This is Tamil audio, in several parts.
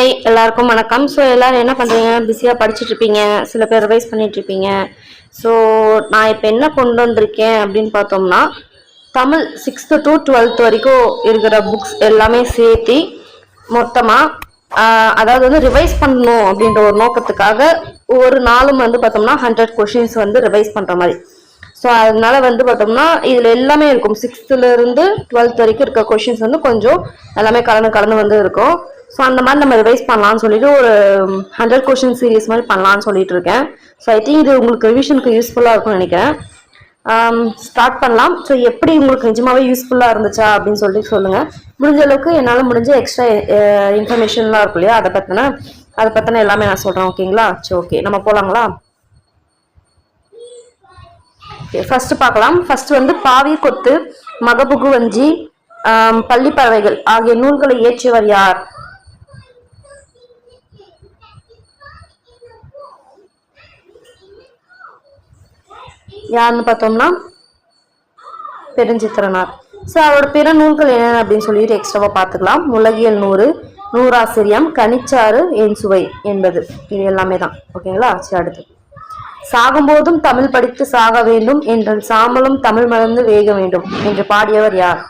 ஹாய் எல்லாருக்கும் வணக்கம். ஸோ எல்லோரும் என்ன பண்ணுறீங்க? பிஸியாக படிச்சுட்டு இருப்பீங்க, சில பேர் ரிவைஸ் பண்ணிட்டு இருப்பீங்க. ஸோ நான் இப்போ என்ன கொண்டு வந்திருக்கேன் அப்படின்னு பார்த்தோம்னா, தமிழ் 6th to 12th வரைக்கும் இருக்கிற புக்ஸ் எல்லாமே சேர்த்தி மொத்தமாக அதாவது வந்து ரிவைஸ் பண்ணணும் அப்படின்ற ஒரு நோக்கத்துக்காக ஒரு நாளும் வந்து பார்த்தோம்னா 100 கொஷின்ஸ் வந்து ரிவைஸ் பண்ணுற மாதிரி. ஸோ அதனால வந்து பார்த்தோம்னா இதில் எல்லாமே இருக்கும். 6th இருந்து 12th வரைக்கும் இருக்க கொஷின்ஸ் வந்து கொஞ்சம் எல்லாமே கலந்து வந்து இருக்கும். ஸோ அந்த மாதிரி நம்ம ரிவைஸ் பண்ணலாம்னு சொல்லிட்டு ஒரு 100 கொஷின் சீரீஸ் மாதிரி பண்ணலான்னு சொல்லிட்டு இருக்கேன். ஸோ ஐ திங்க் இது உங்களுக்கு ரிவிஷனுக்கு யூஸ்ஃபுல்லாக இருக்கும்னு நினைக்கிறேன். ஸ்டார்ட் பண்ணலாம். ஸோ எப்படி உங்களுக்கு நிஜமாவே யூஸ்ஃபுல்லாக இருந்துச்சா அப்படின்னு சொல்லிட்டு சொல்லுங்கள். முடிஞ்ச அளவுக்கு என்னால் முடிஞ்ச எக்ஸ்ட்ரா இன்ஃபர்மேஷன்லாம் இருக்கும் இல்லையா, அதை பற்றின எல்லாமே நான் சொல்கிறேன். ஓகேங்களா? சரி, ஓகே, நம்ம போகலாங்களா? ஃபர்ஸ்ட் பார்க்கலாம். ஃபர்ஸ்ட் வந்து பாவி கொத்து, மகபுகு வஞ்சி, பள்ளி பறவைகள் ஆகிய நூல்களை இயற்றியவர் யார்? யாருன்னு பார்த்தோம்னா பெருஞ்சித்திரனார். ஸோ அவரோட பிற நூல்கள் என்னென்ன அப்படின்னு சொல்லிட்டு எக்ஸ்ட்ராவா பார்த்துக்கலாம். உலகியல் 100, நூறாசிரியம், கனிச்சாறு, என் சுவை என்பது, இது எல்லாமே தான். ஓகேங்களா? சரி, அடுத்து சாகும்போதும் தமிழ் படித்து சாக வேண்டும் என்ற சாம்பலும் தமிழ் மறந்து வேக வேண்டும் என்று பாடியவர் யார்?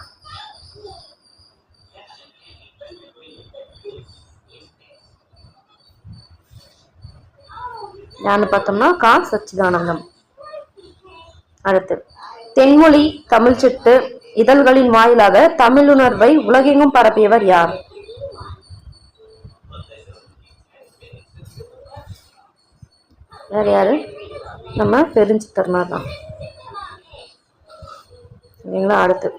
யாருன்னு பார்த்தோம்னா கா சச்சிதானந்தம். அடுத்து தென்மொழி தமிழ் சிட்டு இதழ்களின் வாயிலாக தமிழுணர்வை உலகெங்கும் பரப்பியவர் யார்? வேற யாரு? நம்ம பெருஞ்சித்திரனார் தான். சரிங்களா? அடுத்து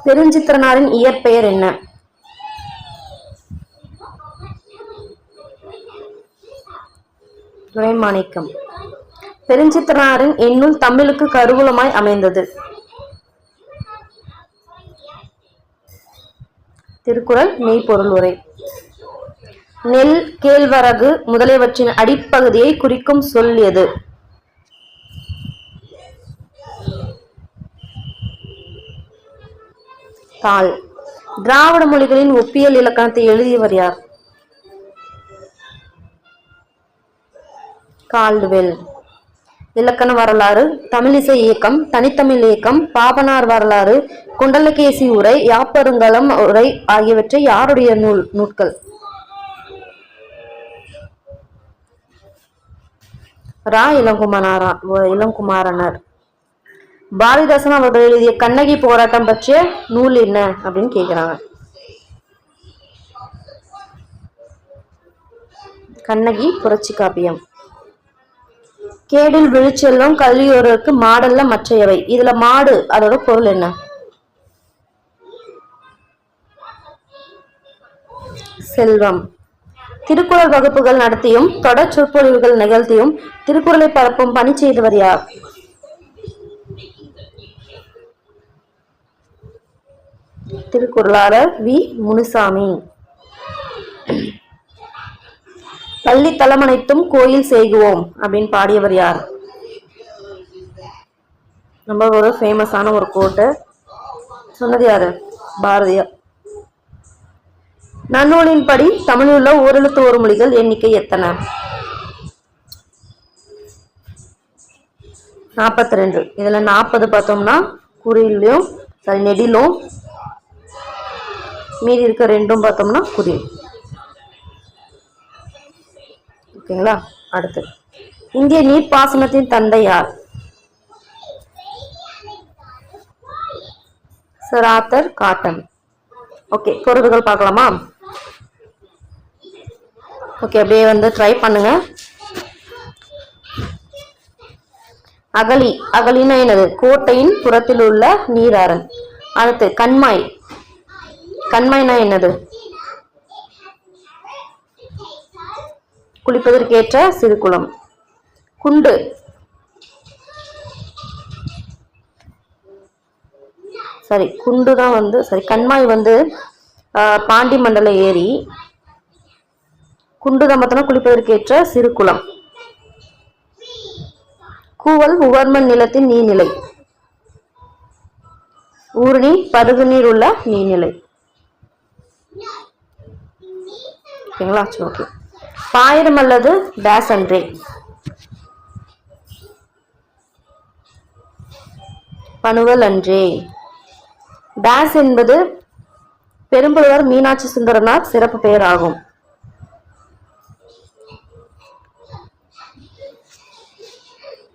பெருஞ்சித்திரனாரின் இயற்பெயர் என்ன? துரைமாணிக்கம். பெருஞ்சித்திரனாரின் எண்ணுள் தமிழுக்கு கருவூலமாய் அமைந்தது? திருக்குறள், மெய்ப்பொருள் உரை. நெல், கேழ்வரகு முதலியவற்றின் அடிப்பகுதியை குறிக்கும் சொல் எது? தாள். திராவிட மொழிகளின் ஒப்பியல் இலக்கணத்தை எழுதியவர் யார்? கால்டுவெல். இலக்கண வரலாறு, தமிழிசை இயக்கம், தனித்தமிழ் இயக்கம், பாபனார் வரலாறு, குண்டலகேசி உரை, யாப்பருங்கலம் உரை ஆகியவற்றை யாருடைய நூல்கள்? ரா இளங்குமாரனர். பாரதிதாசன் அவர்கள் எழுதிய கண்ணகி போராட்டம் பற்றிய நூல் என்ன அப்படின்னு கேட்கிறாங்க. கண்ணகி புரட்சி காப்பியம். கேடில் விழுச்செல்வம் கல்வியோருக்கு மாடல்ல மற்றையவை, இதுல மாடு அதோட பொருள் என்ன? செல்வம். திருக்குறள் வகுப்புகள் நடத்தியும் தொடர் சொற்பொழிவுகள் நிகழ்த்தியும் திருக்குறளை பரப்பும் பணி செய்தவர் யார்? திருக்குறளாளர் வி முனுசாமி. பள்ளி தலமனைத்தும் கோயில் செய்குவோம் அப்படின்னு பாடியவர் யார்? ரொம்ப ஒரு ஃபேமஸான ஒரு கோட்டு. சொன்னது யாரு? பாரதியார். நன்னூலின்படி தமிழில் உள்ள ஓரெழுத்து ஒரு மொழிகள் எண்ணிக்கை எத்தனை? 42. இதுல 40 பார்த்தோம்னா குறியிலும் நெடிலும், மீதி இருக்க 2 பார்த்தோம்னா குறில். ஓகேங்களா? அடுத்து இந்திய நீர்ப்பாசனத்தின் தந்தை யார்? Sir Arthur cotton. ஓகே, பொருட்கள் பார்க்கலாமா? ஓகே, அப்படியே வந்து ட்ரை பண்ணுங்க. அகழி. அகழினா என்னது? கோட்டையின் புறத்தில் உள்ள நீராறன். அடுத்து கண்மாய். கண்மாய்னா என்னது? குளிப்பதற்கேற்ற சிறு குளம். குண்டு. குண்டு தான் வந்து கண்மாய் வந்து பாண்டி மண்டல ஏரி. குண்டு தான் பார்த்தோம்னா குளிப்பதற்கேற்ற சிறு குளம். கூவல் உவர்மண் நிலத்தின் நீர்நிலை. ஊருணி பருகு நீர் உள்ள நீர்நிலை. ஓகேங்களா? சரி, ஓகே. பாயிரம் அல்லது டேஸ் அன்றே. பணுவல் அன்றே. டேஸ் என்பது பெரும்புலவர் மீனாட்சி சுந்தரனார் சிறப்பு பெயர் ஆகும்.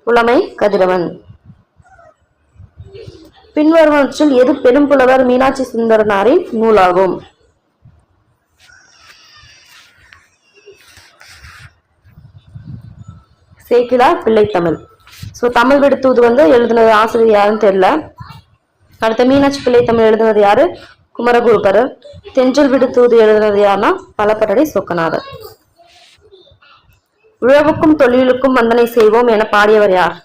புலமை கதிரவன். பின்வருவனவற்றில் எது பெரும்புலவர் மீனாட்சி சுந்தரனாரின் நூலாகும்? சேக்கிழார் பிள்ளைத்தமிழ். ஸோ தமிழ் விடுத்தூது வந்து எழுதுனது ஆசிரியர் யாருன்னு தெரியல. அடுத்த மீனாட்சி பிள்ளைத்தமிழ் எழுதுனது யாரு? குமரகுருபரர். தென்றல் விடுத்தூது எழுதுனது யாருன்னா பலப்பட்டடை சொக்கநாதர். உழவுக்கும் தொழிலுக்கும் வந்தனை செய்வோம் என பாடியவர் யார்?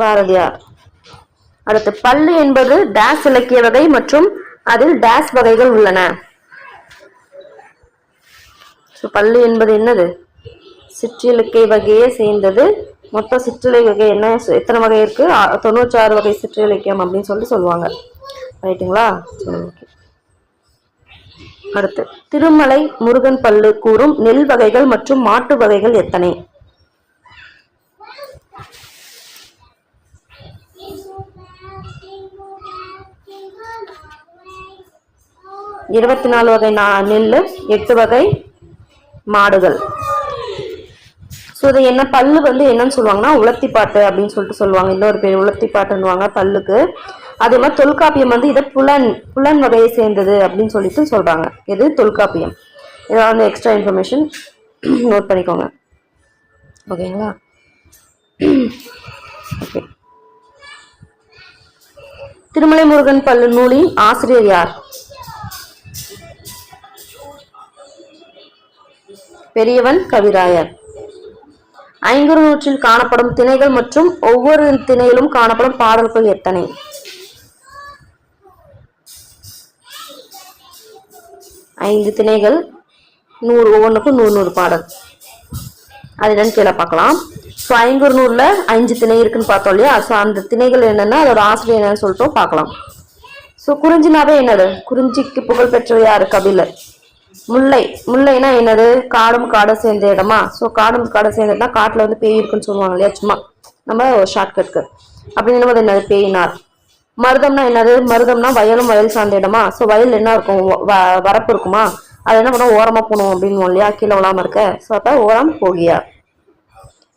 பாரதியார். அடுத்து பள்ளு என்பது டேஸ் இலக்கிய வகை மற்றும் அதில் டேஸ் வகைகள் உள்ளன. பள்ளு என்பது என்னது? சிற்றிலக்கிய வகையை சேர்ந்தது. மொத்த சிற்றிலை வகை என்ன, எத்தனை வகை இருக்கு? 96 வகை சிற்றிலக்கியம் அப்படின்னு சொல்லிட்டு சொல்லுவாங்க. ரைட்டுங்களா? சரி, ஓகே. அடுத்து திருமலை முருகன் பள்ளு கூறும் நெல் வகைகள் மற்றும் மாட்டு வகைகள் எத்தனை? 24 வகை நெல், 8 வகை மாடுகள். ஸோ இது என்ன பல்லு வந்து என்னன்னு சொல்லுவாங்கன்னா உலத்திப்பாட்டு அப்படின்னு சொல்லிட்டு சொல்லுவாங்க. இன்னொரு பேர் உலத்திப்பாட்டுன்னுவாங்க பல்லுக்கு. அதே மாதிரி தொல்காப்பியம் வந்து இதை புலன் வகையை சேர்ந்தது அப்படின்னு சொல்லிட்டு சொல்றாங்க. இது தொல்காப்பியம். இதெல்லாம் வந்து எக்ஸ்ட்ரா இன்ஃபர்மேஷன் நோட் பண்ணிக்கோங்க. ஓகேங்களா? ஓகே. திருமலை முருகன் பல்லு நூலின் ஆசிரியர் யார்? பெரியவன் கவிராயர். ஐங்குறு நூற்றில் காணப்படும் திணைகள் மற்றும் ஒவ்வொரு திணையிலும் காணப்படும் பாடல்கள் எத்தனை? 5 திணைகள், 100, ஒவ்வொன்றுக்கும் 100 பாடல். அது என்னன்னு கீழே பார்க்கலாம். ஸோ ஐங்குறு நூறுல 5 திணை இருக்குன்னு பார்த்தோம் இல்லையா? ஸோ அந்த திணைகள் என்னன்னா அதோட ஆசிரியர் என்னன்னு சொல்லிட்டு பார்க்கலாம். ஸோ குறிஞ்சினாவே என்னது? குறிஞ்சிக்கு புகழ் பெற்ற யாரு? கபிலர். முல்லை. முல்லைனா என்னது? காடும் காடும் சேர்ந்த இடமா? ஸோ காடும் காடும் சேர்ந்ததுனா காட்டுல வந்து பேய் இருக்குன்னு சொல்லுவாங்க இல்லையா? சும்மா நம்ம ஒரு ஷார்ட்கட்க்கு அப்படின்னு என்னது? பேயினார். மருதம்னா என்னது? மருதம்னா வயலும் வயல் சார்ந்த இடமா? ஸோ வயல் என்ன இருக்கும்? வரப்பு இருக்குமா? அது என்ன பண்ணும்? ஓரமா போகணும் அப்படின்னு இல்லையா? கீழே விழாம இருக்க. ஸோ அப்ப ஓரம் போகியார்.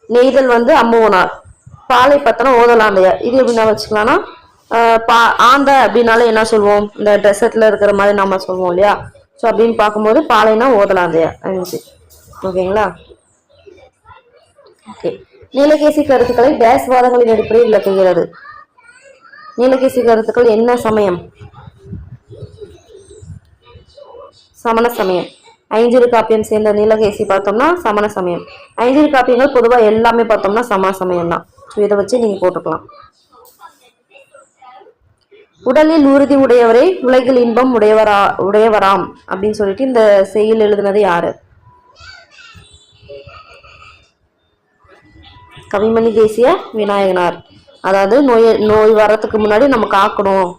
நெய்தல் வந்து அம்முவனார். பாலை பத்தனா ஓதலாந்தையார். இது எப்படின்னா வச்சுக்கலாம்னா ஆந்த அப்படின்னால என்ன சொல்லுவோம்? இந்த டெசர்ட்ல இருக்கிற மாதிரி நம்ம சொல்லுவோம் இல்லையா? ஸோ அப்படின்னு பார்க்கும்போது பாலைனா ஓதலாந்தையார் இருந்துச்சு. ஓகேங்களா? ஓகே. நீலகேசி கருத்துக்களை டேஸ் வாதங்களின் அடிப்படையில் விளக்குகிறது. நீலகேசி கருத்துக்கள் என்ன சமயம்? சமண சமயம். ஐஞ்சிறு காப்பியம் சேர்ந்த நீலகேசி பார்த்தோம்னா சமண சமயம். ஐஞ்சிறு காப்பியங்கள் பொதுவாக எல்லாமே பார்த்தோம்னா சமண சமயம் தான். ஸோ இதை வச்சு நீங்க போட்டுக்கலாம். உடலில் உறுதி உடையவரே உலகில் இன்பம் உடையவராம் அப்படின்னு சொல்லிட்டு இந்த செய்யுள் எழுதுனது யாரு? கவிமணி தேசிய விநாயகனார். அதாவது நோய் வர்றதுக்கு முன்னாடி நம்ம காக்கணும்,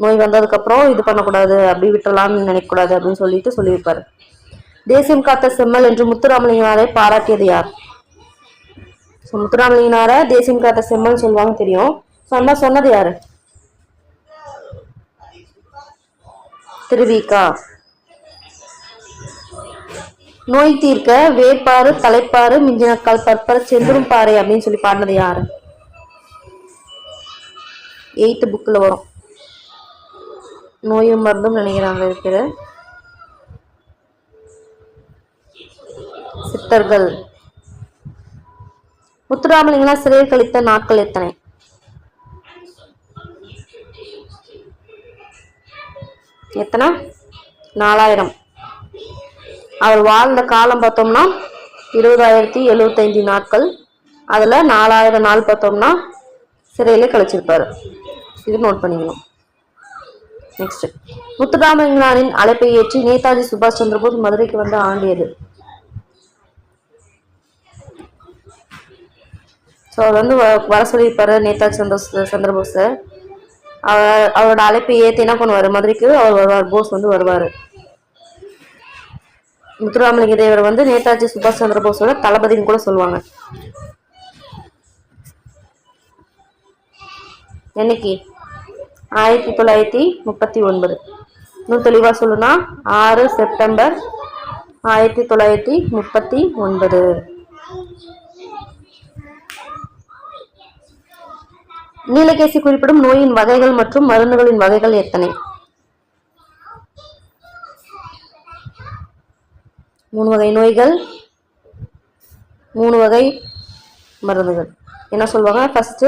நோய் வந்ததுக்கு அப்புறம் இது பண்ணக்கூடாது, அப்படி விட்டுலாம்னு நினைக்கக்கூடாது அப்படின்னு சொல்லிட்டு சொல்லியிருப்பாரு. தேசியம் காத்த செம்மல் என்று முத்துராமலிங்கனாரை பாராட்டியது யார்? முத்துராமலிங்கனார தேசியம் காத்த செம்மல் சொல்லுவாங்க தெரியும். சொன்னது யாரு? திருவிக்கா. நோய் தீர்க்க வேப்பாறு தலைப்பாறு மிஞ்சினக்கால் பற்பர செந்துரும் பாறை அப்படின்னு சொல்லி பாடினது யாரு? 8th புக்ல வரும். நோயும் மருந்தும் நினைக்கிறாங்க இருக்கிற சித்தர்கள். முத்துராமலிங்கனா சிறையில் கழித்த நாட்கள் எத்தனை? எத்தனை? 4000. அவர் வாழ்ந்த காலம் பார்த்தோம்னா 20,075 நாட்கள். அதுல 4000 நாள் பார்த்தோம்னா சிறையிலே கழிச்சிருப்பாரு. இது நோட் பண்ணிக்கணும். நெக்ஸ்ட், முத்துராமலிங்கனாரின் அழைப்பை ஏற்றி நேதாஜி சுபாஷ் சந்திரபோஸ் மதுரைக்கு வந்து ஆண்டியது. ஸோ அவர் வந்து வர சொல்லியிருப்பாரு நேதாஜி சந்திரபோஸ். அவரோட அழைப்பை ஏற்றி என்ன பண்ணுவார், மதுரைக்கு அவர் வருவார், போஸ் வந்து வருவார். முத்துராமலிங்க தேவர் வந்து நேதாஜி சுபாஷ் சந்திர போஸோட தளபதினு கூட சொல்லுவாங்க. என்னைக்கு? 1939. இன்னும் தெளிவாக சொல்லுனா 6 செப்டம்பர் 1939. நீலகேசி குறிப்பிடும் நோயின் வகைகள் மற்றும் மருந்துகளின் வகைகள் எத்தனை? 3 வகை நோய்கள், 3 வகை மருந்துகள். என்ன சொல்லுவாங்க? ஃபர்ஸ்ட்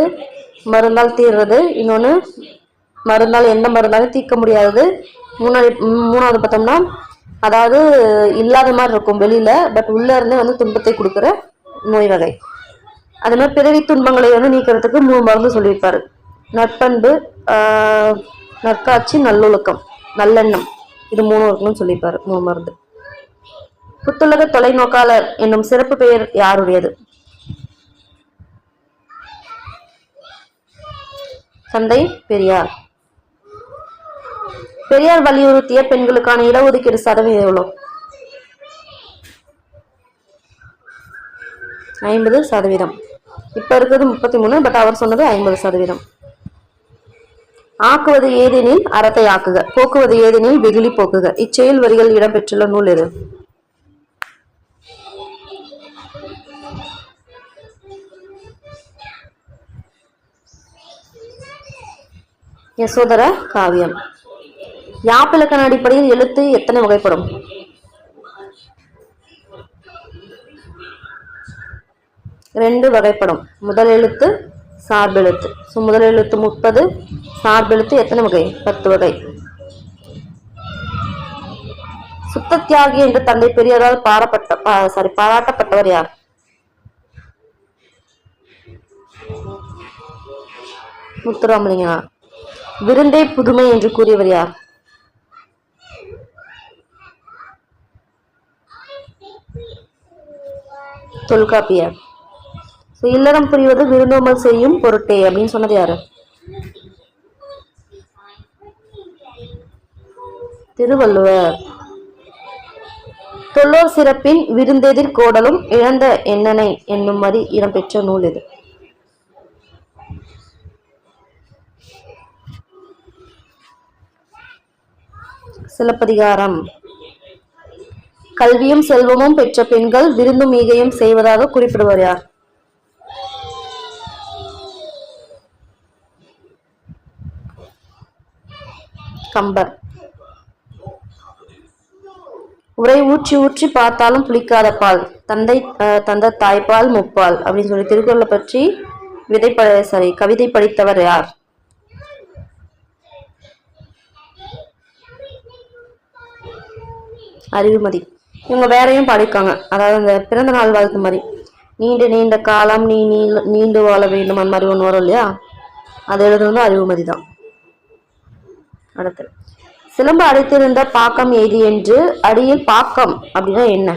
மருந்தால் தீர்றது, இன்னொன்று மருந்தால் எந்த மருந்தாலும் தீர்க்க முடியாதது, மூணாவது பார்த்தோம்னா அதாவது இல்லாத மாதிரி இருக்கும் வெளியில, பட் உள்ள இருந்தே வந்து துன்பத்தை கொடுக்குற நோய் வகை. அதே மாதிரி பிறவி துன்பங்களை வந்து நீக்கிறதுக்கு 3 மருந்து சொல்லியிருப்பாரு. நற்பண்பு, நற்காட்சி, நல்லொழுக்கம், நல்லெண்ணம், இது 3 இருக்கணும்னு சொல்லியிருப்பாரு. 3 மருந்து. புத்துலக தொலைநோக்காளர் என்னும் சிறப்பு பெயர் யாருடையது? தந்தை பெரியார். பெரியார் வலியுறுத்திய பெண்களுக்கான இடஒதுக்கீடு சதவீதம் எவ்வளோ? 50%. இப்ப இருக்கிறது 33, பட் அவர் சொன்னது 50%. ஆக்குவது ஏதெனில் அறத்தை ஆக்குக, போக்குவது ஏதெனில் வெகுளி போக்குக, இச்செயல் வரிகள் இடம்பெற்றுள்ள நூல் எது? யசோதர காவியம். யாப்பிலக்கண அடிப்படையில் எழுத்து எத்தனை வகைப்படும்? 2 வகைப்படும். முதல் எழுத்து, சார்பெழுத்து. முதல் எழுத்து 30, சார்பெழுத்து எத்தனை வகை? 10 வகை. சுத்த தியாகி என்று தந்தை பெரியாரால் பாராட்டப்பட்டவர் யார்? முத்துராமலிங்கனார். விருந்தே புதுமை என்று கூறியவர் யார்? தொல்காப்பியர். இல்லறம் புரிவது விருந்தோமல் செய்யும் பொருட்டே அப்படின்னு சொன்னது யாரு? திருவள்ளுவர். தொல்லோர் சிறப்பின் விருந்தெதிர் கோடலும் இழந்த எண்ணனை என்னும் மாதிரி இடம்பெற்ற நூல் இது. சிலப்பதிகாரம். கல்வியும் செல்வமும் பெற்ற பெண்கள் விருந்தும் ஈகையும் செய்வதாக குறிப்பிடுவர் யார்? கம்பர். உரை ஊற்றி ஊற்றி பார்த்தாலும் புளிக்காத பால், தந்த தாய்ப்பால் முப்பால் அப்படின்னு சொல்லி திருக்குறளை பற்றி கவிதை படித்தவர் யார்? அறிவுமதி. இவங்க வேறையும் படிக்காங்க, அதாவது இந்த பிறந்த நாள் வாழ்த்து மாதிரி, நீண்ட நீண்ட காலம் நீ நீண்டு வாழ வேண்டும் அந்த மாதிரி ஒன்று வரும் இல்லையா, அது எழுதுறது அறிவுமதி தான். அடுத்து, சிலம்பு அடைத்திருந்த பாக்கம் எய்தி என்று அடியில் பாக்கம் அப்படின்னா என்ன?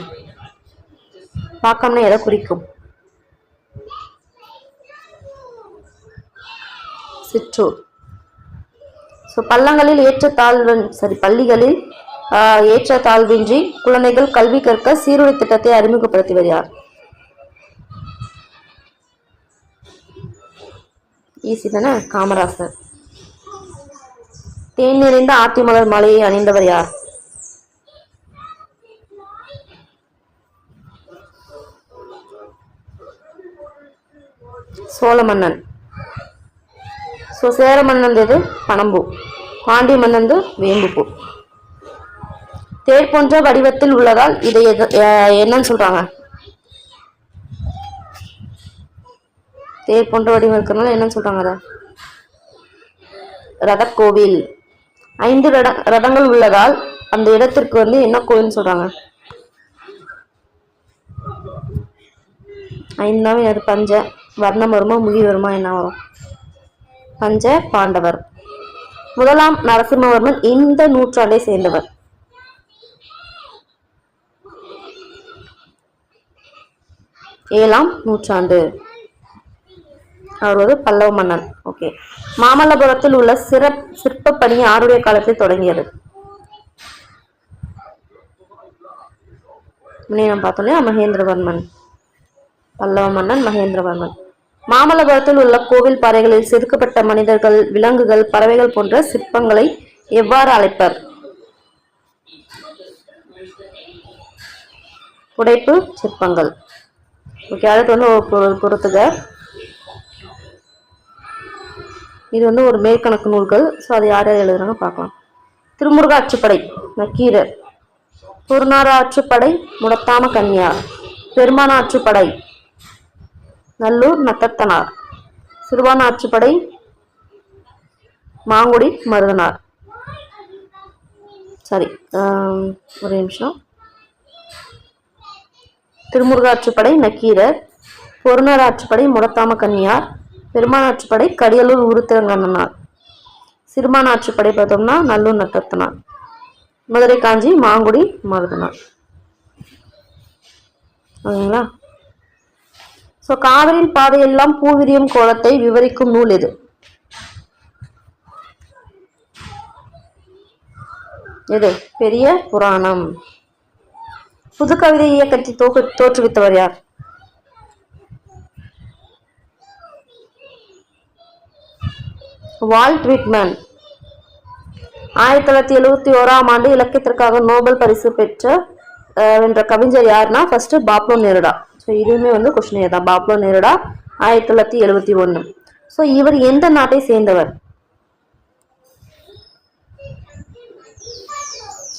பாக்கம்னா எதை குறிக்கும்? சிற்றூர். பள்ளங்களில் பள்ளிகளில் ஏற்ற தாழ்வின்றி குழந்தைகள் கல்வி கற்க சீருடை திட்டத்தை அறிமுகப்படுத்தியவர் யார்? ஈஸி தானே, காமராசர். தேன் நிறைந்த ஆத்திமலர் மாலையை அணிந்தவர் யார்? சோழ மன்னன். சேர மன்னன் எது? பனம்பூ. பாண்டிய மன்னன் வேம்புப்பூ. தேர் போன்ற வடிவத்தில் உள்ளதால் இதை என்னன்னு சொல்றாங்க? தேர் போன்ற வடிவம் இருக்கிறதுனால என்னன்னு சொல்றாங்க? ரதக்கோவில். 5 ரதங்கள் உள்ளதால் அந்த இடத்திற்கு என்ன கோவில் சொல்றாங்க? 5 அது பஞ்ச வர்ணம் வருமா முகி வருமா என்ன வரும்? பஞ்ச பாண்டவர். முதலாம் நரசிம்மவர்மன் இந்த நூற்றாண்டை சேர்ந்தவர். 7ஆம் நூற்றாண்டு. அவர் ஒரு பல்லவ மன்னன். ஓகே. மாமல்லபுரத்தில் உள்ள சிற்ப பணி யாருடைய காலத்தில் தொடங்கியது? நம்ம பார்த்தோம் இல்லையா, மகேந்திரவர்மன். பல்லவ மன்னன் மகேந்திரவர்மன். மாமல்லபுரத்தில் உள்ள கோவில் பாறைகளில் செதுக்கப்பட்ட மனிதர்கள், விலங்குகள், பறவைகள் போன்ற சிற்பங்களை எவ்வாறு அழைப்பர்? புடைப்பு சிற்பங்கள். ஓகே. அடுத்து வந்து பொறுத்துக. இது வந்து ஒரு மேற்கணக்கு நூல்கள். ஸோ அது யார் யார் எழுதுறாங்க பார்க்கலாம். திருமுருக ஆற்றுப்படை நக்கீரர். குருநார ஆற்றுப்படை முடத்தாம கன்னியார். பெருமான ஆற்றுப்படை நல்லூர் நத்தத்தனார். சிறுபான ஆற்றுப்படை மாங்குடி மருதனார். சரி, ஒரு நிமிஷம். திருமுருகாற்றுப்படை நக்கீரர், பொருணர் ஆற்றுப்படை முடத்தாம கன்னியார், பெருமான ஆற்றுப்படை கடியலூர் உருத்திரங்கண்ணனார், சிறுமான ஆற்றுப்படை பார்த்தோம்னா நல்லூர் நட்டத்தனார், மதுரை காஞ்சி மாங்குடி மருதனார். ஓகேங்களா? ஸோ காவிரியின் பாதையெல்லாம் பூவிரியும் கோலத்தை விவரிக்கும் நூல் எது? எது? பெரிய புராணம். புது கவிதை இயக்கத்தை தோற்றுவித்தவர் யார்? Walt Whitman. 1971ஆம் ஆண்டு இலக்கியத்திற்காக நோபல் பரிசு வென்ற கவிஞர் யாருன்னா ஃபர்ஸ்ட் பாப்லோ நெருடா. ஸோ இதுவுமே வந்து கொஸ்டின் தான். Pablo Neruda 1971. ஸோ இவர் எந்த நாட்டை சேர்ந்தவர்?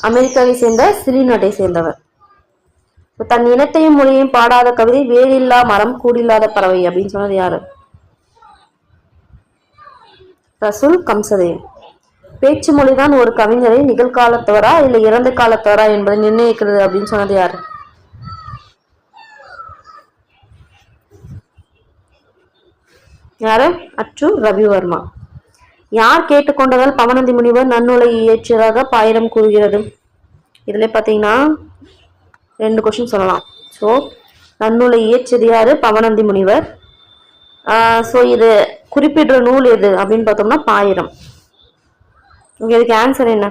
அமெரிக்காவை சேர்ந்த சிலி நாட்டை சேர்ந்தவர். தன் இனத்தையும் மொழியையும் பாடாத கவிதை வேலில்லா மரம் கூடில்லாத பறவை அப்படின்னு சொன்னது யாரு? ரசூல் கம்சதேவ். பேச்சு மொழிதான் ஒரு கவிஞரை நிகழ்காலத்தவரா இல்லை இறந்த காலத்தவரா என்பதை நிர்ணயிக்கிறது அப்படின்னு சொன்னது யாரு? யாரு? அச்சு ரவிவர்மா. யார் கேட்டுக்கொண்டதால் பவனந்தி முனிவர் நன்னூலை இயற்றியதாக பாயிரம் கூறுகிறது? இதுல பாத்தீங்கன்னா 2 கொஸ்டின் சொல்லலாம். ஸோ நன்னூலை இயற்றியது யாரு? பவனந்தி முனிவர். ஸோ இது குறிப்பிடுற நூல் எது அப்படின்னு பார்த்தோம்னா பாயிரம். இதுக்கு ஆன்சர் என்ன?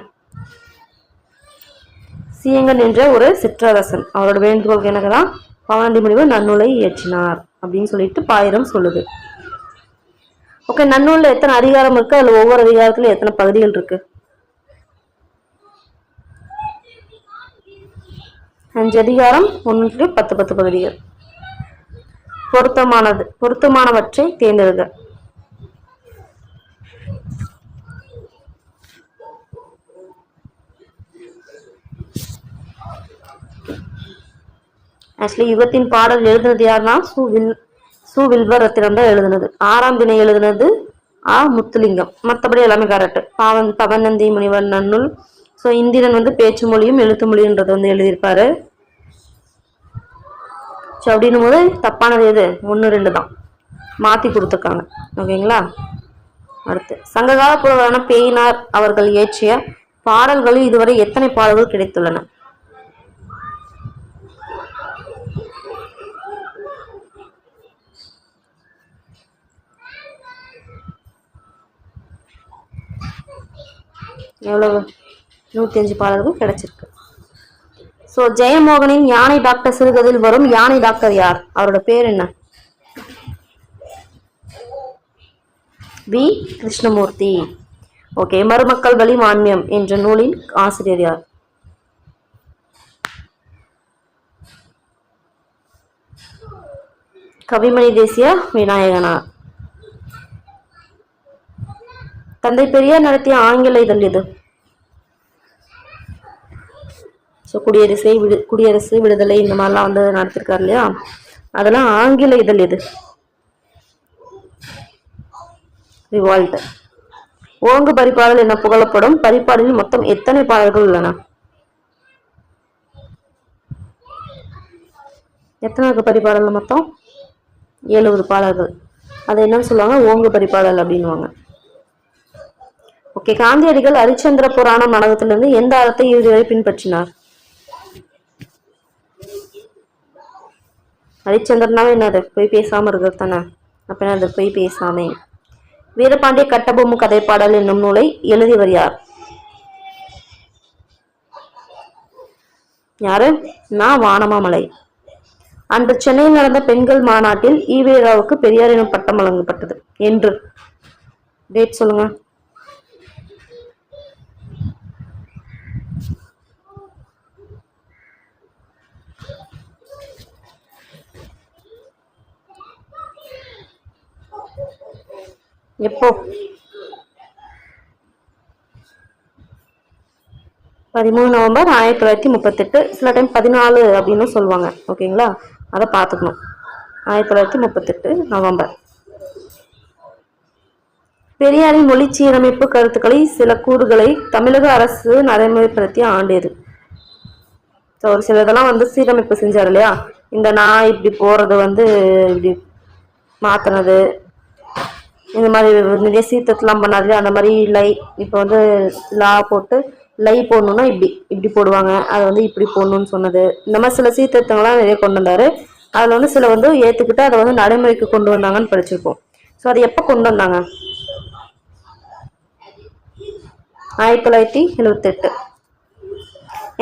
சீயங்கன் என்ற ஒரு சிற்றரசன் அவரோட வேண்டுகோளுக்கு என்னதான் பவனந்தி முனிவர் நன்னூலை இயற்றினார் அப்படின்னு சொல்லிட்டு பாயிரம் சொல்லுது. ஓகே. நன்னூல்ல எத்தனை அதிகாரம் இருக்கு? அதுல ஒவ்வொரு அதிகாரத்துல எத்தனை பகுதிகள் இருக்கு? 5 அதிகாரம், 1 10 பகுதிகள். பொருத்தமானவற்றை தேர்ந்தெடுக்க. ஆக்சுவலி யுகத்தின் பாடல் எழுதுனது யாருன்னா சு வில்வரத்தினம் தான் எழுதுனது. 6ஆம் திணை எழுதுனது முத்துலிங்கம். மற்றபடி எல்லாமே கரெக்ட். பவனந்தி முனிவர் நன்னூல். ஸோ இந்திரன் வந்து பேச்சு மொழியும் எழுத்து மொழின்றதை வந்து எழுதியிருப்பாரு. ஸோ அப்படின்னும் போது தப்பானது எது? 1 2 தான் மாற்றி கொடுத்துருக்காங்க. ஓகேங்களா? அடுத்து சங்ககால புலவரான பேயினார் அவர்கள் இயற்றிய பாடல்களில் இதுவரை எத்தனை பாடல்கள் கிடைத்துள்ளன? எவ்வளவு? 105 பாடல்கள் கிடைச்சிருக்கு. ஸோ ஜெயமோகனின் யானை டாக்டர் சிறுகதையில் வரும் யானை டாக்டர் யார்? அவரோட பேர் என்ன? வி கிருஷ்ணமூர்த்தி. ஓகே. மருமக்கள் வழி மான்மியம் என்ற நூலின் ஆசிரியர் யார்? கவிமணி தேசிய விநாயகனார். தந்தை பெரியார் நடத்திய ஆங்கில இதழ் எது? ஸோ குடியரசு விடுதலை இந்த மாதிரிலாம் வந்து நடத்திருக்காரு இல்லையா, அதெல்லாம் ஆங்கில இதழ் எது? ரிவால்ட். ஓங்கு பரிபாடல் என புகழப்படும் பரிபாடலில் மொத்தம் எத்தனை பாடல்கள் உள்ளன? எத்தனை இருக்கு பரிபாடல்? மொத்தம் 70 பாடல்கள். அதை என்னன்னு சொல்லுவாங்க? ஓங்கு பரிபாடல் அப்படின்வாங்க. ஓகே. காந்தியடிகள் ஹரிச்சந்திர புராணம் நாடகத்திலிருந்து எந்த அறத்தை இறுதி வரை பின்பற்றினார்? ஹரிச்சந்திரனாவே என்னது? போய் பேசாம இருக்கிறது தானே. அப்படின்னா அது போய் பேசாமே. வீரபாண்டிய கட்டபொம்மு கதைப்பாடல் என்னும் நூலை எழுதியவர் யார்? யாரு? நான் வானமாமலை. அன்று சென்னையில் நடந்த பெண்கள் மாநாட்டில் ஈவேராவுக்கு பெரியார் எனும் பட்டம் வழங்கப்பட்டது என்று. டேட் சொல்லுங்க. எப்போ? 13 நவம்பர் 1938. சில டைம் 14 அப்படின்னு சொல்லுவாங்க. ஓகேங்களா, அதை பார்த்துக்கணும். 1938 நவம்பர். பெரியாரின் மொழி சீரமைப்பு கருத்துக்களை சில கூறுகளை தமிழக அரசு நடைமுறைப்படுத்திய ஆண்டு எது? ஒரு சில இதெல்லாம் சீரமைப்பு செஞ்சார் இல்லையா, இந்த நான் இப்படி போறது இப்படி மாத்தினது, இந்த மாதிரி நிறைய சீர்திருத்தம்லாம் பண்ணாரு. அந்த மாதிரி இப்போ லா போட்டு லை போடணும்னா இப்படி இப்படி போடுவாங்க, அதை இப்படி போடணும்னு சொன்னது. இந்த மாதிரி சில சீர்திருத்தங்கள்லாம் நிறைய கொண்டு வந்தாரு. அதில் சில ஏற்றுக்கிட்டு அதை நடைமுறைக்கு கொண்டு வந்தாங்கன்னு படிச்சிருப்போம். ஸோ அது எப்போ கொண்டு வந்தாங்க? 1978.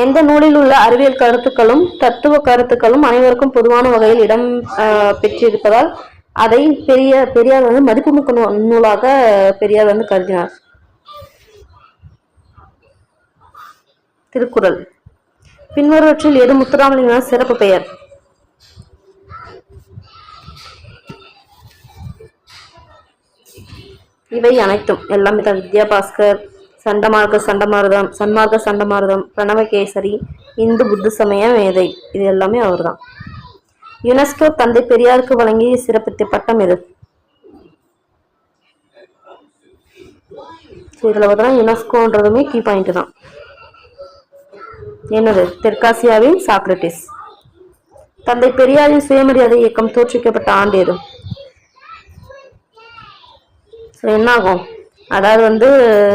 எந்த நூலில் உள்ள அறிவியல் கருத்துக்களும் தத்துவ கருத்துக்களும் அனைவருக்கும் பொதுவான வகையில் இடம் பெற்றிருப்பதால் அதை பெரியார் மதிப்புமிக்க நூலாக பெரியார் கருதினார்? திருக்குறள். பின்வருவற்றில் எது முத்துராமலிங்கனார் சிறப்பு பெயர்? இவை அனைத்தும் எல்லாமே தான். வித்யாபாஸ்கர், சன்மார்க்க சண்டமாரதம், பிரணவகேசரி, இந்து புத்த சமய மேதை, இது எல்லாமே அவர் தான். யுனெஸ்கோ தந்தை பெரியாருக்கு வழங்கி சிறப்பித்த பட்டம் எது? இதுல பார்த்தா யுனெஸ்கோன்றதுமே கீ பாயிண்ட் தான். என்னது? தெற்காசியாவின் சாக்ரட்டிஸ். தந்தை பெரியாரின் சுயமரியாதை இயக்கம் தோற்றுவிக்கப்பட்ட ஆண்டு எது? என்ன ஆகும்? அதாவது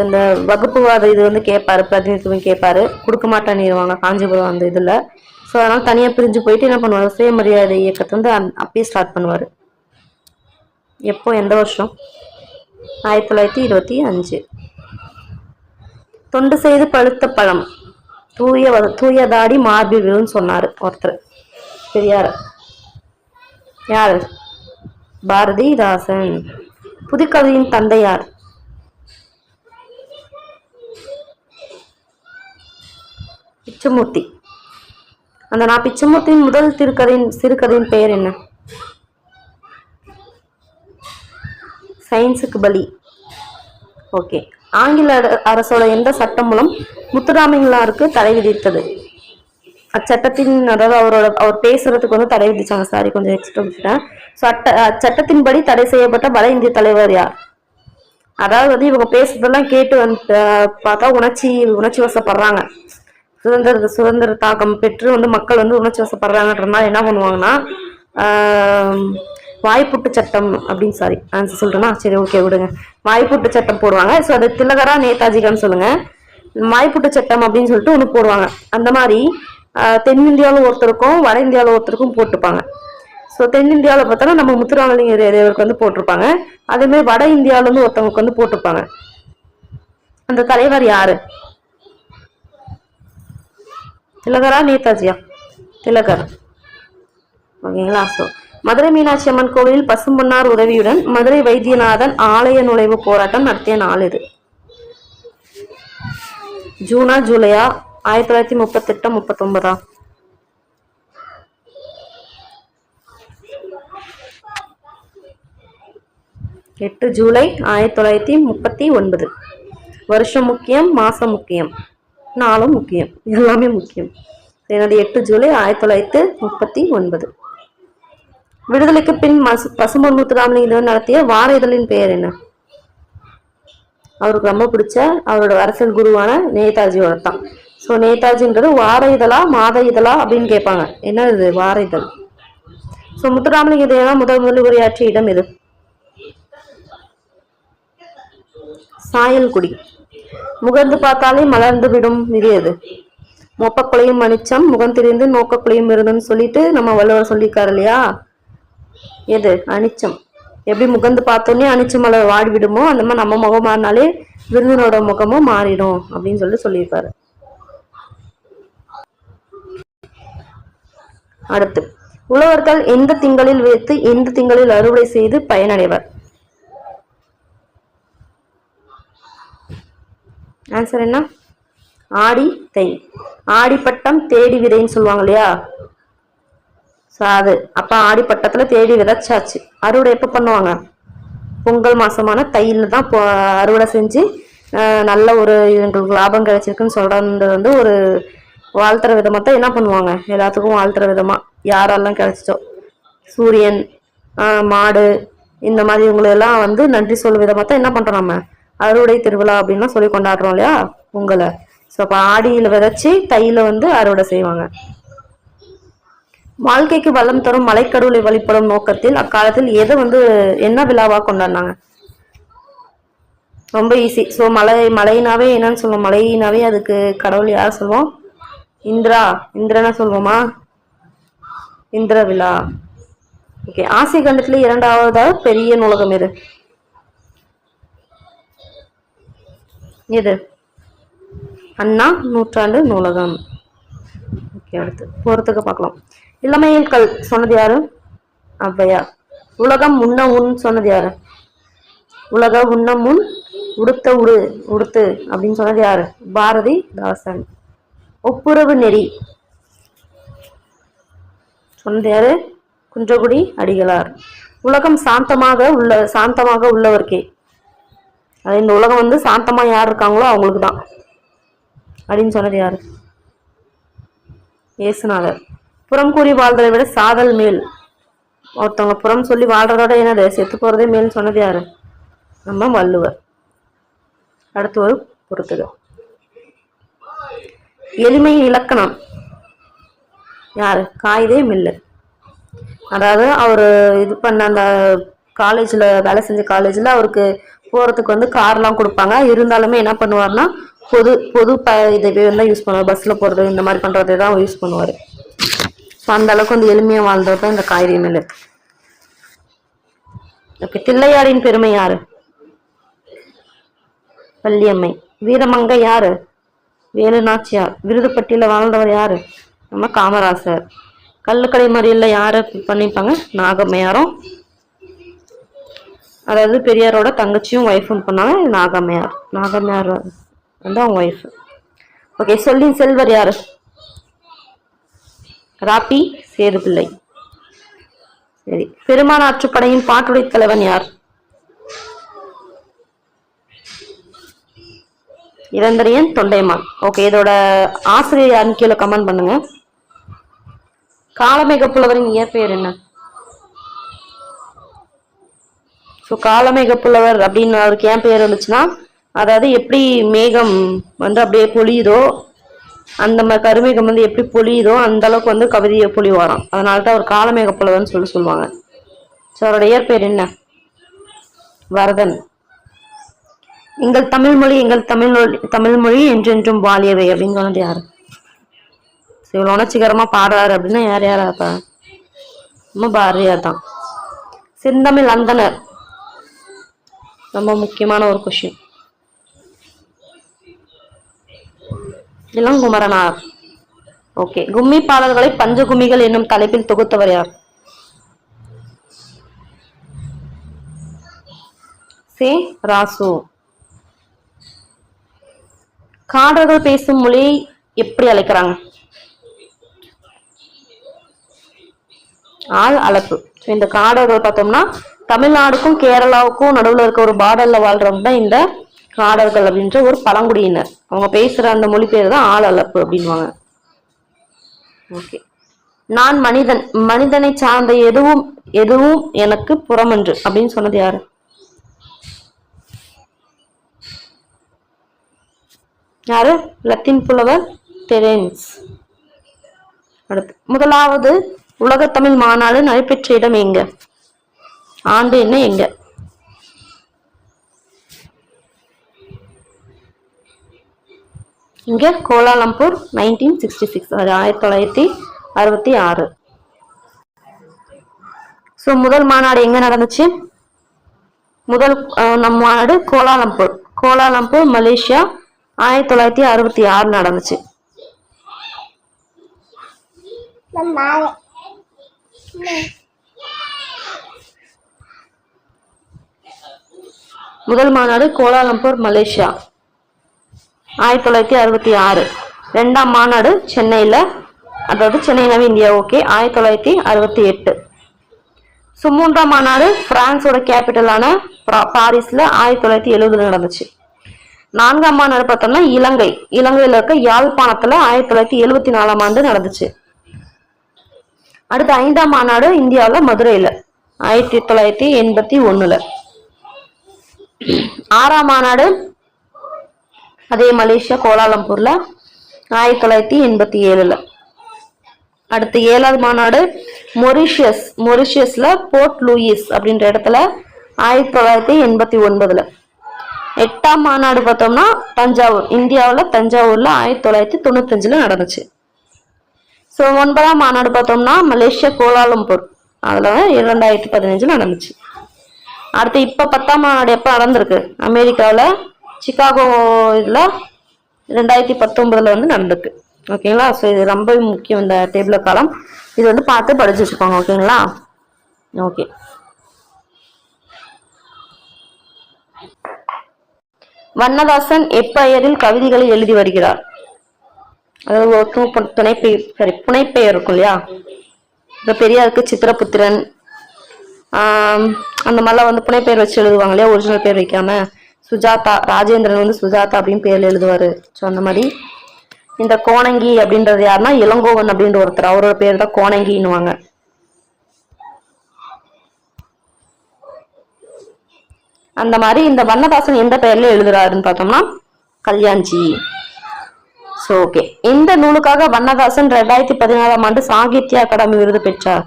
இந்த வகுப்புவாத இது கேட்பாரு, பிரதிநிதித்துவம் கேட்பாரு, கொடுக்க மாட்டான்னுவாங்க காஞ்சிபுரம் இதுல. ஸோ அதனால தனியா பிரிஞ்சு போயிட்டு என்ன பண்ணுவாரு, சுயமரியாதை இயக்கத்தை அப்பயே ஸ்டார்ட் பண்ணுவாரு. எப்போ, எந்த வருஷம்? 1925. தொண்டு செய்து பழுத்த பழம் தூயதாடி மார்பில் விழுன்னு சொன்னாரு ஒருத்தர், பெரியார். யாரு? பாரதிதாசன். புதுக்கவியின் தந்தை யார்? பிச்சமூர்த்தி. அந்த நான் பிச்சமூர்த்தியின் முதல் சிறுகதையின் பெயர் என்ன? சயின்ஸுக்கு பலி. ஓகே. ஆங்கில அரசோட எந்த சட்டம் மூலம் முத்துராமலிங்கனாருக்கு தடை விதித்தது? அச்சட்டத்தின், அதாவது அவர் பேசுறதுக்கு தடை விதிச்சாங்க. சாரி, கொஞ்சம் எக்ஸ்ட்ரா விட்டுட்டேன். ஸோ சட்டத்தின்படி தடை செய்யப்பட்ட வட இந்திய தலைவர் யார்? அதாவது இவங்க பேசுறதெல்லாம் கேட்டு பார்த்தா உணர்ச்சி வசப்படுறாங்க. சுதந்திர தாக்கம் பெற்று மக்கள் உணர்ச்சி வசப்படுறாங்கன்றதுனால என்ன பண்ணுவாங்கன்னா, வாய்ப்புட்டு சட்டம் அப்படின்னு, சாரி ஆன்சர் சொல்றேன்னா, சரி ஓகே விடுங்க, வாய்ப்புட்டு சட்டம் போடுவாங்க. ஸோ அது திலகரா நேதாஜிகான்னு சொல்லுங்க. வாய்ப்புட்டு சட்டம் அப்படின்னு சொல்லிட்டு ஒன்று போடுவாங்க. அந்த மாதிரி தென்னிந்தியாவில் ஒருத்தருக்கும் வட இந்தியாவில் ஒருத்தருக்கும் போட்டுப்பாங்க. ஸோ தென்னிந்தியாவில் பார்த்தோன்னா நம்ம முத்துராமலிங்க தேவருக்கு போட்டிருப்பாங்க. அதே மாதிரி வட இந்தியாவில ஒருத்தவங்களுக்கு போட்டிருப்பாங்க. அந்த தலைவர் யாரு? திலகரா நேதாஜியா? திலகர். ஓகேங்களா? ஸோ மதுரை மீனாட்சி அம்மன் கோவிலில் பசும்பொன்னார் உதவியுடன் மதுரை வைத்தியநாதன் ஆலய நுழைவு போராட்டம் நடத்திய நாள் இது? ஜூனா ஜூலையா? 1938 39? 8 ஜூலை 1939. வருஷம் முக்கியம், மாசம் முக்கியம், நாளும் முக்கியம், எல்லாமே முக்கியம். எனது 8 ஜூலை 1939. விடுதலைக்கு பின் பசும்பொன் முத்துராமலிங்கம் நடத்திய வார இதழின் பெயர் என்ன? அவருக்கு ரொம்ப பிடிச்ச அவரோட அரசியல் குருவான நேதாஜியோட தான். ஸோ நேதாஜின்றது வார இதழா மாத இதழா அப்படின்னு கேட்பாங்க. என்ன இது? வார இதழ். ஸோ முத்துராமலிங்க தேவா முதல் உரையாற்றிய இடம் எது? சாயல்குடி. முகர்ந்து பார்த்தாலே மலர்ந்து விடும் விதி எது? மொப்பக்குலையும் மணிச்சம் முகம் திரிந்து நோக்கக்குலையும் இருந்துன்னு சொல்லிட்டு நம்ம வள்ளுவர் சொல்லியிருக்காரு இல்லையா? எது? அனிச்சம். எப்படி முகந்து பார்த்தோன்னே அனிச்ச மலர் வாடி விடுமோ அந்த மாதிரி நம்ம முகம் மாறினாலே விருந்தினோட முகமும் மாறிடும் அப்படின்னு சொல்லியிருப்பாரு. அடுத்து, உழவர்கள் எந்த திங்களில் வைத்து எந்த திங்களில் அறுவடை செய்து பயனடைவர்? ஆன்சர் என்ன? ஆடி தை. ஆடிப்பட்டம் தேடி விதைன்னு சொல்லுவாங்க இல்லையா, அது அப்ப ஆடிப்பட்டத்துல தேடி விதைச்சாச்சு. அறுவடை எப்ப பண்ணுவாங்க? பொங்கல் மாசமான தையில தான் அறுவடை செஞ்சு நல்ல ஒரு எங்களுக்கு லாபம் கிடைச்சிருக்குன்னு சொல்றது ஒரு வாழ்த்துற விதமா தான் என்ன பண்ணுவாங்க, எல்லாத்துக்கும் வாழ்த்துற விதமா யாரெல்லாம் கிடைச்சிச்சோ சூரியன் மாடு இந்த மாதிரி இவங்களெல்லாம் நன்றி சொல்லும் விதமா தான் என்ன பண்றோம் நம்ம அறுவடை திருவிழா அப்படின்னு சொல்லி கொண்டாடுறோம் இல்லையா பொங்கலை. ஸோ அப்போ ஆடியில விதைச்சி தையில அறுவடை செய்வாங்க. வாழ்க்கைக்கு வளம் தரும் மலைக்கடவுளை வழிபடும் நோக்கத்தில் அக்காலத்தில் எதை என்ன விழாவா கொண்டாடினாங்க? ரொம்ப ஈஸி. ஸோ மலைனாவே என்னன்னு சொல்லுவோம்? மலைனாவே அதுக்கு கடவுள் யார் சொல்லுவோம்? இந்திரனா சொல்லுவோமா? இந்திர விழா. ஓகே. ஆசிய கண்டத்துல 2வது பெரிய நூலகம் எது? அண்ணா நூற்றாண்டு நூலகம். ஓகே. அடுத்து போறதுக்கு பார்க்கலாம். இளமையில் கல் சொன்னது யாரு? ஔவையார். உலகம் உண்ண உன் சொன்னது யாரு? உலக உண்ண முன் உடுத்து அப்படின்னு சொன்னது யாரு? பாரதிதாசன். ஒப்புரவு நெறி சொன்னது யாரு? குன்றக்குடி அடிகளார். உலகம் சாந்தமாக உள்ளவர்க்கே. இந்த உலகம் சாந்தமா யார் இருக்காங்களோ அவங்களுக்கு தான் அப்படின்னு சொன்னது யாரு? இயேசுநாதர். புறம் கூறி வாழ்றதை விட சாதல் மேல். ஒருத்தவங்க புறம் சொல்லி வாழ்றதோட என்னது செத்து போறதே மேல் சொன்னது யாரு? நம்ம வள்ளுவர். அடுத்து ஒரு பொறுத்துக. எளிமை இலக்கணம் யாரு? காயிதே மில்லர். அதாவது அவரு இது பண்ண அந்த காலேஜ்ல வேலை செஞ்ச காலேஜ்ல அவருக்கு போறதுக்கு கார்லாம் கொடுப்பாங்க. இருந்தாலுமே என்ன பண்ணுவார்னா பொது இதுவே தான் யூஸ் பண்ணுவார். பஸ்ல போறது இந்த மாதிரி பண்றதை தான் யூஸ் பண்ணுவாரு. ஸோ அந்த அளவுக்கு எளிமையா வாழ்ந்தது தான் இந்த காயிதே மில்லர். ஓகே. தில்லையாரின் பெருமை யாரு? வள்ளியம்மை. வீரமங்கை யாரு? வேலுநாச்சியார். விருதுப்பட்டியில வாழ்ந்தவர் யாரு? நம்ம காமராசர். கள்ளுக்கடை மறியல்ல யாரு பண்ணிப்பாங்க? நாகம்மையாரும். அதாவது பெரியாரோட தங்கச்சியும் ஒய்ஃபும் பண்ணாங்க. நாகம்மையார் அவங்க ஒய்ஃப். ஓகே. சொல்லின் செல்வர் யாரு? ராப்பி சேதுபிள்ளை. சரி. பெருமான் ஆற்றுப்படையின் பாட்டுடை தலைவன் யார்? இளந்தரையன் தொண்டைமான். ஓகே. இதோட ஆசிரியர் யாருன்னு கீழே கமெண்ட் பண்ணுங்க. காலமேக புலவரின் இயற்பெயர் என்ன? ஸோ காலமேக புலவர் அப்படின்னு அவருக்கு ஏன் பெயர் வந்துச்சுன்னா, அதாவது எப்படி மேகம் அப்படியே பொழியுதோ அந்த மாதிரி கருமேகம் எப்படி பொழியுதோ அந்த அளவுக்கு கவிதையை பொழிவாராம். அதனாலதான் அவர் காலமேக புலவர்னு சொல்லுவாங்க. ஸோ அவரோட இயற்பெயர் என்ன? வரதன். எங்கள் தமிழ்மொழி என்றென்றும் வாழியவை அப்படின்னு சொன்னது யாரு? இவ்வளவு உணர்ச்சிகரமா பாடுறாரு அப்படின்னா யாரா இருப்பா? நம்ம பாரதியார் தான். செந்தமிழ் அந்தனர் ரொம்ப முக்கியமான ஒரு கொஸ்டின். இளங்குமரனார். ஓகே. கும்மி பாடல்களை பஞ்சகும்மிகள் என்னும் தலைப்பில் தொகுத்தவர் யார்? சே ராசு. காடர்கள் பேசும் மொழியை எப்படி அழைக்கிறாங்க? ஆள் அளப்பு. இந்த காடர்கள் பார்த்தோம்னா தமிழ்நாடுக்கும் கேரளாவுக்கும் நடுவில் இருக்க ஒரு பார்டர்ல வாழ்றவங்க தான் இந்த காடர்கள் அப்படின்ற ஒரு பழங்குடியினர். அவங்க பேசுற அந்த மொழி பேர் தான் ஆள் அளப்பு அப்படின்வாங்க. ஓகே. நான் மனிதனை சார்ந்த எதுவும் எனக்கு புறமன்று அப்படின்னு சொன்னது யாரு? லத்தீன் புலவர் தெரன்ஸ். அடுத்து, முதலாவது உலக தமிழ் மாநாடு நடைபெற்ற இடம் எங்க? ஆண்டு என்ன? எங்க? இங்க கோலாலம்பூர் 1966. 1966. ஸோ முதல் மாநாடு எங்க நடந்துச்சு? முதல் நம்ம நாடு கோலாலம்பூர். கோலாலம்பூர் மலேசியா 1966 நடந்துச்சு. முதல் மாநாடு கோலாலம்பூர் மலேசியா 1966. ரெண்டாம் மாநாடு சென்னையில, அதாவது சென்னை நவ இந்தியா ஓகே 1968. ஸோ மூன்றாம் மாநாடு பிரான்ஸோட கேபிட்டலான பாரிஸ்ல 1970 நடந்துச்சு. நான்காம் மாநாடு பார்த்தோம்னா இலங்கையில இருக்க யாழ்ப்பாணத்துல 1974 நடந்துச்சு. அடுத்து ஐந்தாம் மாநாடு இந்தியாவில் மதுரையில 1981. ஆறாம் மாநாடு அதே மலேசியா கோலாலம்பூர்ல 1987. அடுத்து ஏழாவது மாநாடு மொரிஷியஸ்ல போர்ட் லூயிஸ் அப்படின்ற இடத்துல 1989. எட்டாம் மாநாடு பார்த்தோம்னா தஞ்சாவூர், இந்தியாவில் தஞ்சாவூர்ல 1995 நடந்துச்சு. ஸோ ஒன்பதாம் மாநாடு பார்த்தோம்னா மலேசியா கோலாலம்பூர், அதுல 2015 நடந்துச்சு. அடுத்து இப்ப 10ஆம் மாநாடு எப்ப நடந்திருக்கு? அமெரிக்காவில் சிகாகோ இதுல 2019 நடந்திருக்கு. ஓகேங்களா? ஸோ இது ரொம்ப முக்கியம் இந்த டேபிள் காலம். இது பார்த்து படிச்சு வச்சுக்கோங்க. ஓகேங்களா? ஓகே. வண்ணதாசன் எப்பெயரில் கவிதைகளை எழுதி வருகிறார்? அதாவது புனைப்பெயர் இருக்கும் இல்லையா? இப்ப பெரியாருக்கு சித்திரபுத்திரன் அந்த மாதிரிலாம் புனைப்பெயர் வச்சு எழுதுவாங்க இல்லையா, ஒரிஜினல் பேர் வைக்காம. சுஜாதா, ராஜேந்திரன் சுஜாதா அப்படின்னு பேர்ல எழுதுவாரு. ஸோ அந்த மாதிரி இந்த கோணங்கி அப்படின்றது யாருன்னா இளங்கோவன் அப்படின்ற ஒருத்தர், அவரோட பேர் தான் கோணங்கின்னுவாங்க. அந்த மாதிரி இந்த வண்ணதாசன் எந்த பெயர்ல எழுதுறாருன்னு பார்த்தோம்னா கல்யாண்ஜி. So okay. இந்த நூலுக்காக வண்ணதாசன் 2014 சாகித்ய அகாடமி விருது பெற்றார்.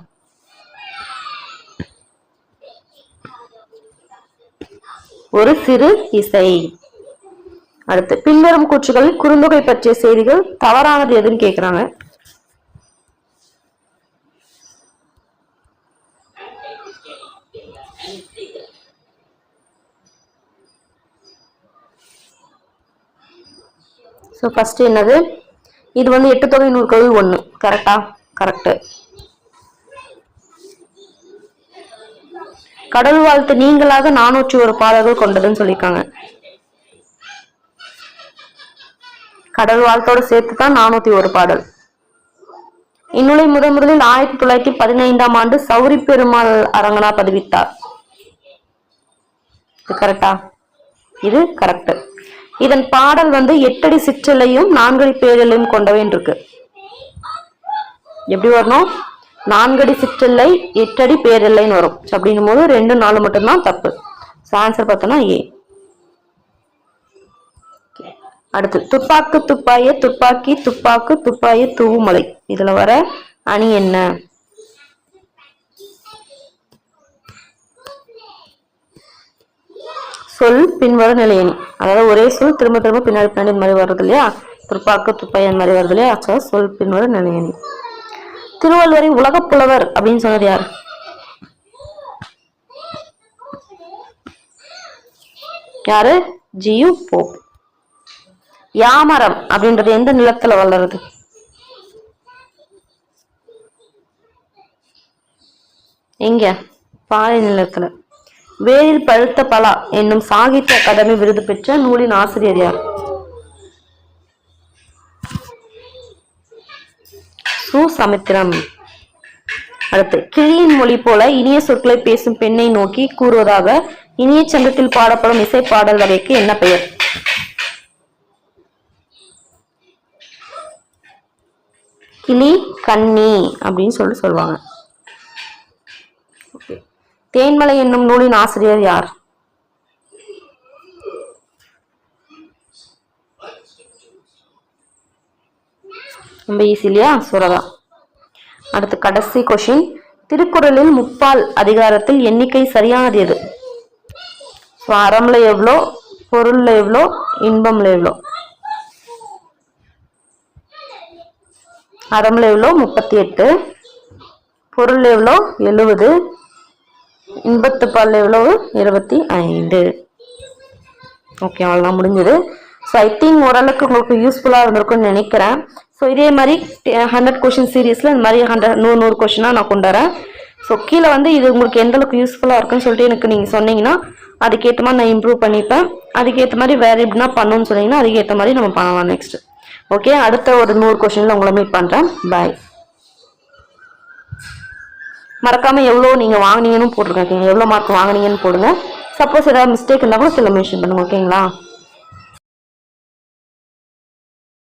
ஒரு சிறு இசை. அடுத்து பின்வரும் கூற்றுகளில் குறுந்தொகை பற்றிய செய்திகள் தவறானது எதுன்னு கேக்குறாங்க. ஸோ ஃபர்ஸ்ட் என்னது? இது 8 தொகை நூல்கள் 1. கரெக்டா? கரெக்ட். கடல் வாழ்த்து நீங்களாக 401 பாடல்கள் கொண்டதுன்னு சொல்லியிருக்காங்க. கடல் வாழ்த்தோட சேர்த்து தான் 401 பாடல். இந்நூலை முதலில் 1915ஆம் ஆண்டு சௌரி பெருமாள் அரங்கனா பதிவித்தார். இது கரெக்டா? இது கரெக்ட். இதன் பாடல் 8 அடி சிற்றலையும் 4 அடி பேரலையும் கொண்டவை இருக்கு. எப்படி வரணும்? 4 அடி சிற்றலை 8 அடி பேரலைன்னு வரும். அப்படின்னும் போது 2, 4 மட்டும்தான் தப்பு. ஆன்சர் பார்த்தோம்னா ஏ. அடுத்து துப்பாக்கு துப்பாய துப்பாக்கி துப்பாக்கு துப்பாய தூவுமலை, இதுல வர அணி என்ன? சொல் பின்வர நிலையணி. அதாவது ஒரே சொல் திரும்ப திரும்ப பின்னாடி மாதிரி வருது இல்லையா, துப்பாக்கு துப்பாய அந்த மாதிரி வருது இல்லையா, சொல் பின்வர நிலையணி. திருவள்ளுவரை உலகப் புலவர் அப்படின்னு சொன்னது யார்? யாரு? G U Pope. யாமரம் அப்படின்றது எந்த நிலத்துல வளருது? எங்க? பாலை நிலத்துல. வேரில் பழுத்த பலா என்னும் சாகித்ய அகாடமி விருது பெற்ற நூலின் ஆசிரியர் யார்? சுசமுத்திரம். அடுத்து கிளியின் மொழி போல இனிய சொற்களை பேசும் பெண்ணை நோக்கி கூறுவதாக இனிய சந்தத்தில் பாடப்படும் இசை பாடல் வகைக்கு என்ன பெயர்? கிளி கண்ணி அப்படின்னு சொல்லுவாங்க. தேன்மலை என்னும் நூலின் ஆசிரியர் யார்? ரொம்ப ஈஸி இல்லையா? சுரதா. அடுத்து கடைசி கொஸ்டின். திருக்குறளில் முப்பால் அதிகாரத்தில் எண்ணிக்கை சரியானது எது? அறம்ல எவ்வளோ, பொருள்ல எவ்வளோ, இன்பம்ல எவ்வளோ? அறம்ல எவ்வளோ? 38, பொருள் எவ்வளோ? 70, இன்பத்து பால் எவ்வளவு? 25. ஓகே, அவ்வளோதான் முடிஞ்சது. ஸோ ஐ திங்க் ஓரளவுக்கு உங்களுக்கு யூஸ்ஃபுல்லாக இருந்திருக்கும்னு நினைக்கிறேன். ஸோ இதே மாதிரி 100 கொஷின் சீரீஸில் இந்த மாதிரி 100 கொஷினாக நான் கொண்டு வரேன். ஸோ கீழே வந்து இது உங்களுக்கு எந்த அளவுக்கு யூஸ்ஃபுல்லாக இருக்குன்னு சொல்லிட்டு எனக்கு நீங்கள் சொன்னீங்கன்னா அதுக்கேற்ற மாதிரி நான் இம்ப்ரூவ் பண்ணிப்பேன். அதுக்கேற்ற மாதிரி வேறு எப்படின்னா பண்ணணும்னு சொன்னீங்கன்னா அதுக்கேற்ற மாதிரி நம்ம பண்ணலாம் நெக்ஸ்ட். ஓகே, அடுத்த ஒரு 100 கொஷினில் உங்களை மீட் பண்ணுறேன். பாய். மறக்காமல் எவ்வளோ நீங்கள் வாங்கினீங்கன்னு போட்டுருக்கேன். எவ்வளோ மார்க் வாங்கினீங்கன்னு போடுங்க. சப்போஸ் ஏதாவது மிஸ்டேக் இருந்தால் கூட சில மென்ஷன் பண்ணுங்க. ஓகேங்களா?